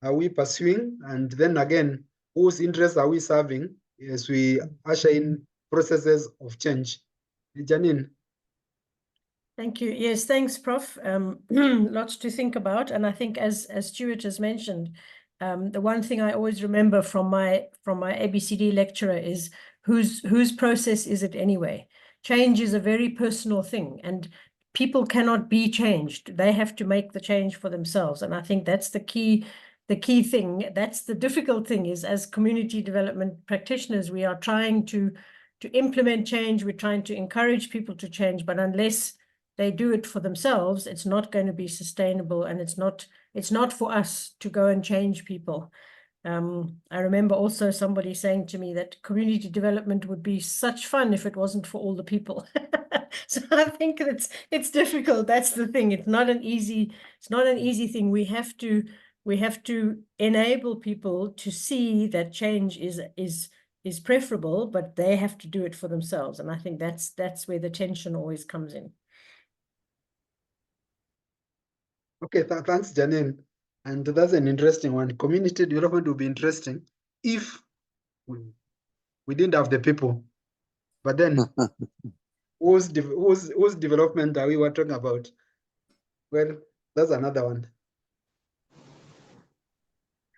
are we pursuing, and then again, whose interests are we serving as we usher in processes of change. Janine. Thank you. Yes, thanks, Prof. Lots to think about. And I think as Stuart has mentioned, the one thing I always remember from my ABCD lecturer is whose process is it anyway? Change is a very personal thing, and people cannot be changed. They have to make the change for themselves. And I think that's the key thing. That's the difficult thing, is as community development practitioners, we are trying to implement change. We're trying to encourage people to change, but unless they do it for themselves, it's not going to be sustainable, and it's not for us to go and change people. I remember also somebody saying to me that community development would be such fun if it wasn't for all the people. So I think it's difficult. That's the thing. It's not an easy thing. We have to enable people to see that change is preferable, but they have to do it for themselves. And I think that's where the tension always comes in. Okay, thanks, Janine. And that's an interesting one. Community development would be interesting if we didn't have the people. But then, whose development are we talking about? Well, that's another one.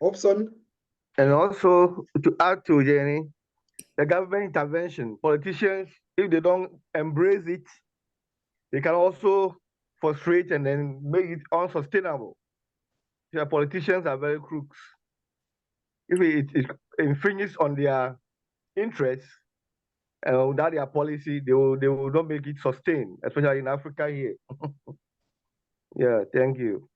Hobson? And also, to add to Jenny, the government intervention, politicians, if they don't embrace it, they can also frustrate and then make it unsustainable. The politicians are very crooks. If it infringes on their interests and without their policy, they will not make it sustained, especially in Africa here. Yeah, thank you.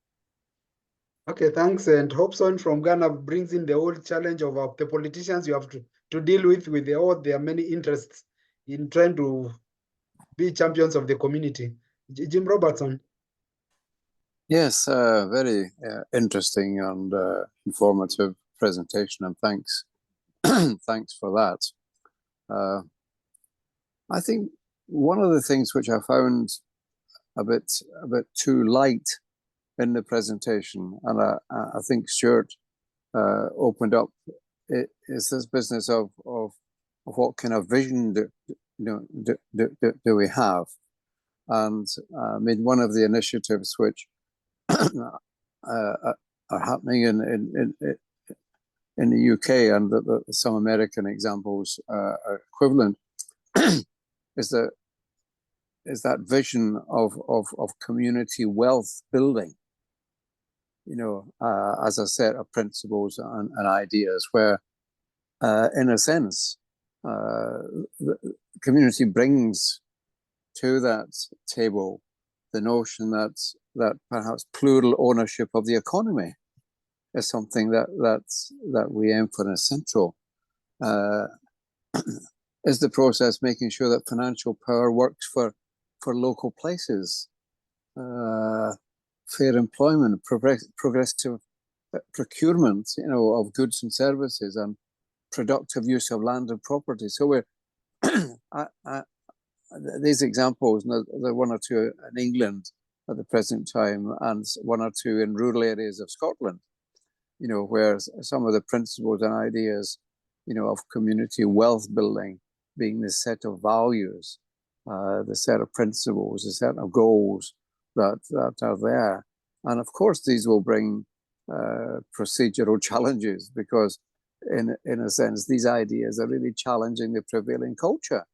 Okay, thanks. And Hobson from Ghana brings in the whole challenge of the politicians you have to deal with all their many interests in trying to be champions of the community. Jim Robertson. Yes, very interesting and informative presentation, and thanks, thanks for that. I think one of the things which I found a bit too light in the presentation, and I think Stuart opened up, is this business of what kind of vision do we have, and I mean, one of the initiatives which are happening in the UK, and some American examples are equivalent, is that vision of community wealth building, as a set of principles and ideas where, in a sense, the community brings to that table the notion that perhaps plural ownership of the economy is something that we aim for as central. Is the process making sure that financial power works for local places, fair employment, progressive procurement, of goods and services, and productive use of land and property. So we're these examples, there are one or two in England at the present time, and one or two in rural areas of Scotland, where some of the principles and ideas, of community wealth building being the set of values, the set of principles, the set of goals that are there. And of course, these will bring procedural challenges, because in a sense, these ideas are really challenging the prevailing culture,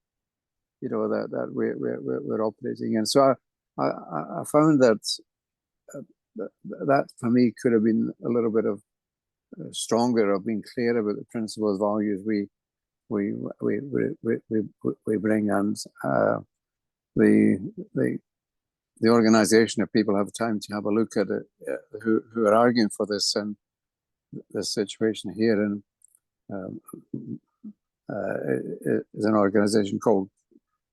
that we're operating in. So I found that for me could have been a little bit of stronger, of being clear about the principles, values we bring, and the organization, if people have time to have a look at it, who are arguing for this and this situation here, and is an organization called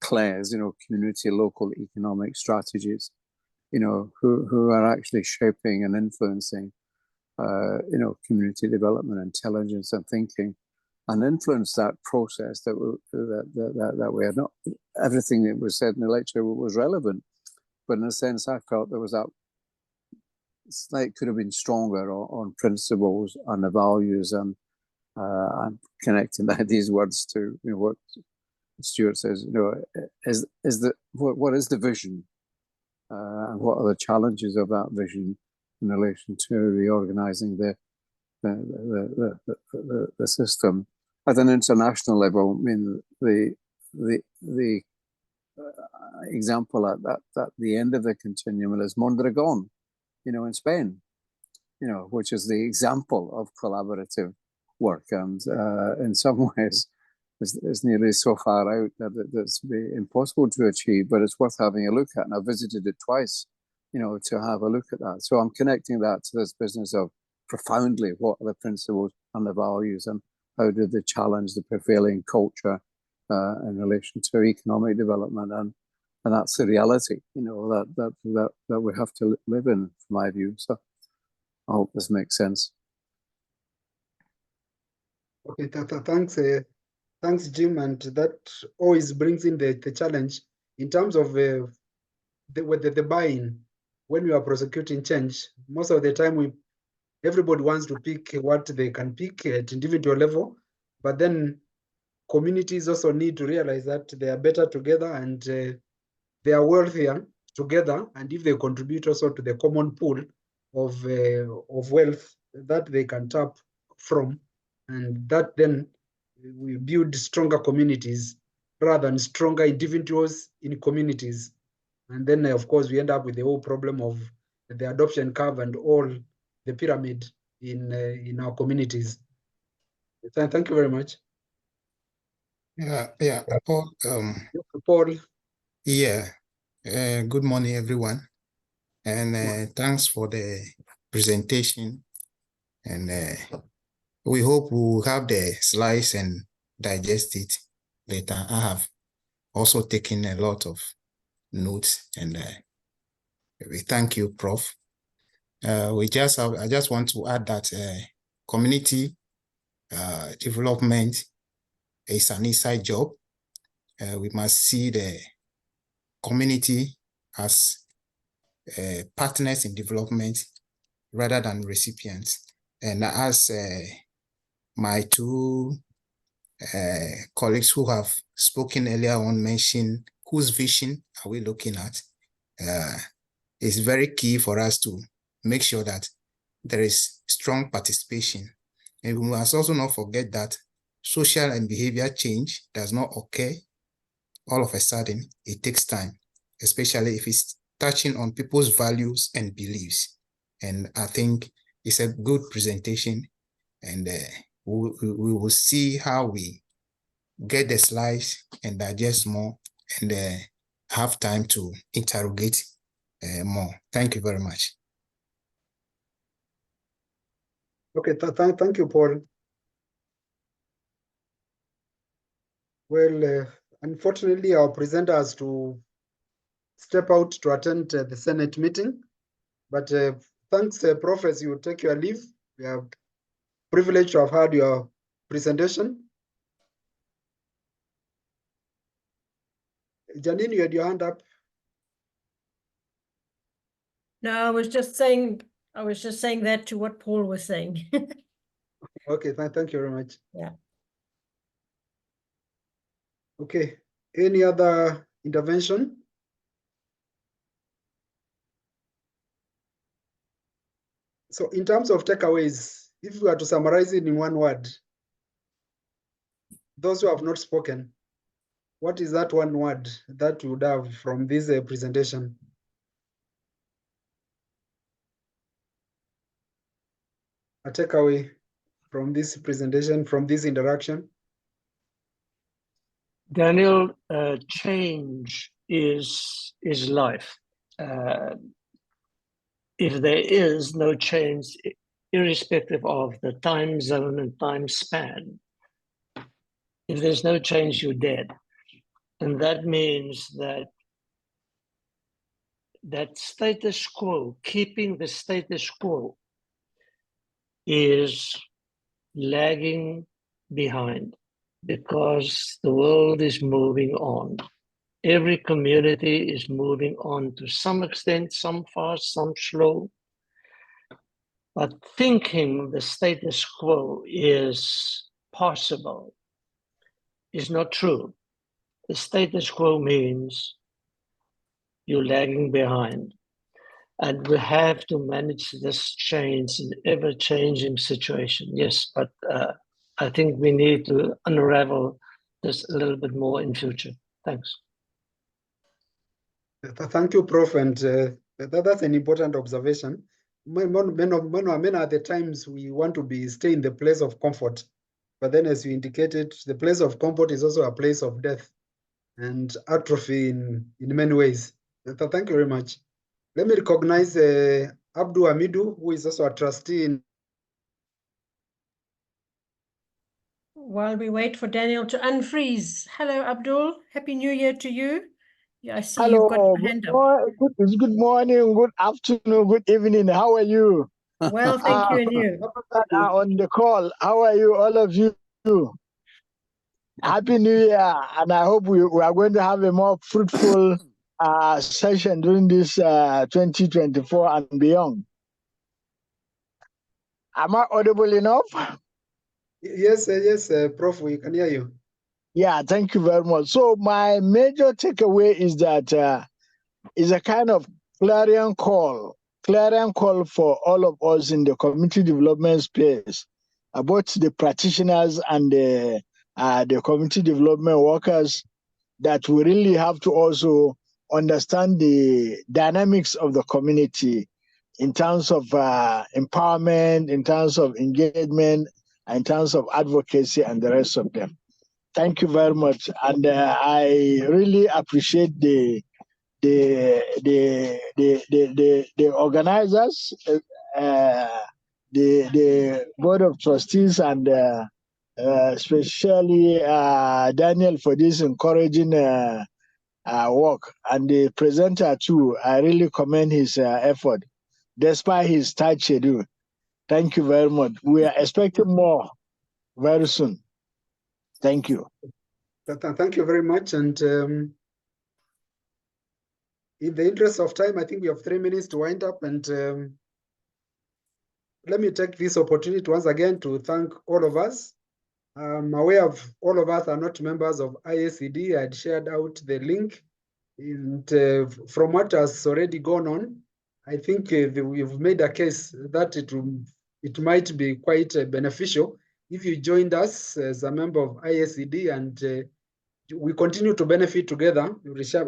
CLAES, Community Local Economic Strategies, who are actually shaping and influencing, community development, intelligence, and thinking, and influence that process that we had. Not everything that was said in the lecture was relevant, but in a sense, I felt there was that slight could have been stronger on principles and the values, and connecting these words to what Stuart says. What is the vision, and what are the challenges of that vision in relation to reorganizing the system at an international level? I mean, the example at the end of the continuum is Mondragon, in Spain, which is the example of collaborative work, and in some ways is nearly so far out that it's impossible to achieve, but it's worth having a look at. And I visited it twice, to have a look at that. So I'm connecting that to this business of profoundly what are the principles, and the values, and how did they challenge the prevailing culture in relation to economic development, and that's the reality, you know, that we have to live in, from my view. So I hope this makes sense. Okay, thanks, Jim, and that always brings in the challenge in terms of the buy-in. When we are prosecuting change, most of the time everybody wants to pick what they can pick at individual level, but then communities also need to realize that they are better together, and they are wealthier together, and if they contribute also to the common pool of wealth that they can tap from, and that then we build stronger communities rather than stronger individuals in communities. And then, of course, we end up with the whole problem of the adoption curve and all the pyramid in our communities. Thank you very much. Yeah, Paul. Paul. Yeah. Good morning, everyone, and thanks for the presentation. And we hope we'll have the slides and digest it later. I have also taken a lot of notes, and we thank you, Prof. I just want to add that community development is an inside job. We must see the community as partners in development rather than recipients. And as my two colleagues who have spoken earlier on mentioned, whose vision are we looking at? It's very key for us to make sure that there is strong participation. And we must also not forget that social and behavior change does not occur all of a sudden. It takes time, especially if it's touching on people's values and beliefs. And I think it's a good presentation, and we will see how we get the slides and digest more, and have time to interrogate more. Thank you very much. Okay, thank you, Paul. Well, unfortunately, our presenter has to step out to attend the Senate meeting. But thanks, Prof, as you take your leave. We are privileged to have heard your presentation. Janine, you had your hand up. No, I was just saying that to what Paul was saying. Okay, thank you very much. Yeah. Okay, any other intervention? So in terms of takeaways, if we were to summarize it in one word, those who have not spoken, what is that one word that you would have from this presentation? A takeaway from this presentation, from this interaction? Daniel, change is life. If there is no change, irrespective of the time zone and time span, if there's no change, you're dead. And that means that status quo, keeping the status quo, is lagging behind, because the world is moving on. Every community is moving on to some extent, some fast, some slow. But thinking the status quo is possible is not true. The status quo means you're lagging behind. And we have to manage this change, in ever-changing situation. Yes, but I think we need to unravel this a little bit more in future. Thanks. Thank you, Prof. And that's an important observation. Many are the times we want to stay in the place of comfort. But then, as you indicated, the place of comfort is also a place of death and atrophy in many ways. Thank you very much. Let me recognize Abdu Hamidu, who is also a trustee in while we wait for Daniel to unfreeze. Hello, Abdul. Happy New Year to you. Yeah, I see you've got your hand up. Good morning, good afternoon, good evening. How are you? Well, thank you, and you. On the call, how are you, all of you? Happy New Year, and I hope we are going to have a more fruitful session during this 2024 and beyond. Am I audible enough? Yes, Prof, we can hear you. Yeah, thank you very much. So my major takeaway is that is a kind of clarion call for all of us in the community development space about the practitioners and the community development workers, that we really have to also understand the dynamics of the community in terms of empowerment, in terms of engagement, in terms of advocacy and the rest of them. Thank you very much. And I really appreciate the organizers, the board of trustees, and especially Daniel for this encouraging work, and the presenter too. I really commend his effort despite his tight schedule. Thank you very much. We are expecting more very soon. Thank you. Thank you very much. And in the interest of time, I think we have 3 minutes to wind up. And let me take this opportunity once again to thank all of us. I'm aware of all of us are not members of IACD. I had shared out the link. And from what has already gone on, I think we've made a case that it might be quite beneficial if you joined us as a member of IACD, and we continue to benefit together,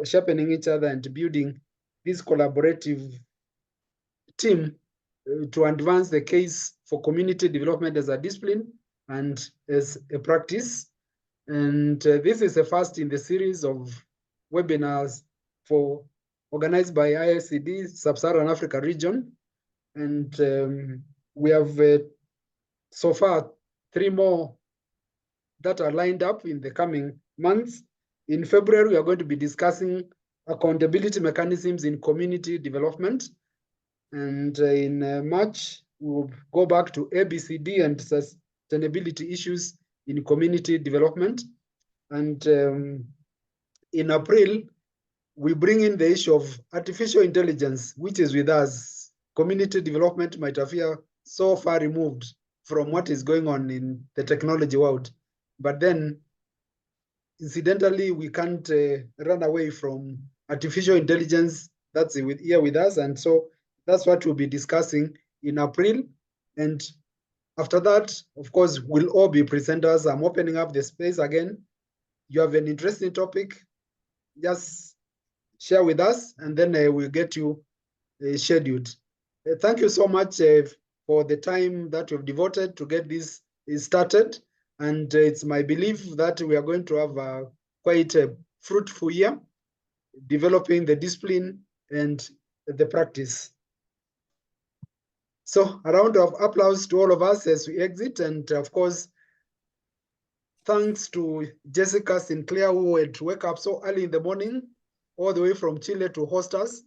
sharpening each other and building this collaborative team to advance the case for community development as a discipline and as a practice. And this is the first in the series of webinars organized by IACD Sub-Saharan Africa region. And we have so far 3 more that are lined up in the coming months. In February, we are going to be discussing accountability mechanisms in community development. And in March, we'll go back to ABCD and sustainability issues in community development. And in April, we bring in the issue of artificial intelligence, which is with us. Community development might appear so far removed from what is going on in the technology world. But then, incidentally, we can't run away from artificial intelligence that's here with us. And so that's what we'll be discussing in April. And after that, of course, we'll all be presenters. I'm opening up the space again. You have an interesting topic, just share with us, and then we'll get you scheduled. Thank you so much for the time that you've devoted to get this started. And it's my belief that we are going to have quite a fruitful year, developing the discipline and the practice. So a round of applause to all of us as we exit. And of course, thanks to Jessica Sinclair, who had to wake up so early in the morning, all the way from Chile to host us.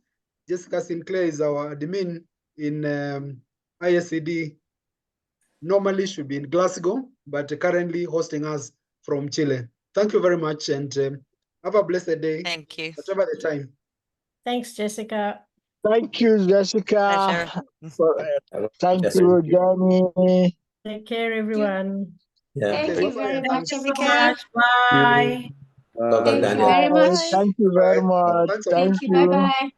Jessica Sinclair is our admin in IACD. Normally should be in Glasgow, but currently hosting us from Chile. Thank you very much, and have a blessed day. Thank you. Whatever the time. Thanks, Jessica. Thank you, Jessica. Thank you, Johnny. Take care, everyone. Yeah. Thank you very much, Thank you so everyone. much. Bye. Well done, Thank you Daniel. very much. Thank you very much. Thanks, Thank Thank you. Bye-bye.